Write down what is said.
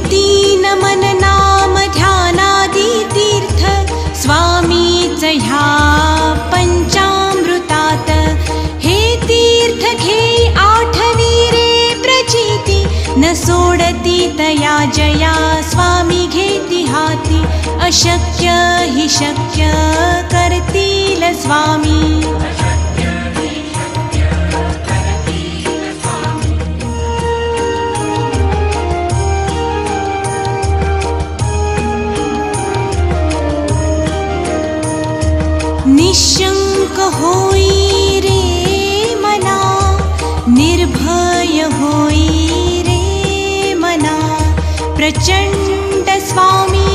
तीन मन नाम ध्यानादी तीर्थ स्वामीच ह्या पंचामृतात हे तीर्थ घे आठवी रे प्रचिती न सोडती तया जया स्वामी घेती हाती अशक्य हि शक्य करतील स्वामी निशंक होई रे मना निर्भय होई रे मना प्रचंड स्वामी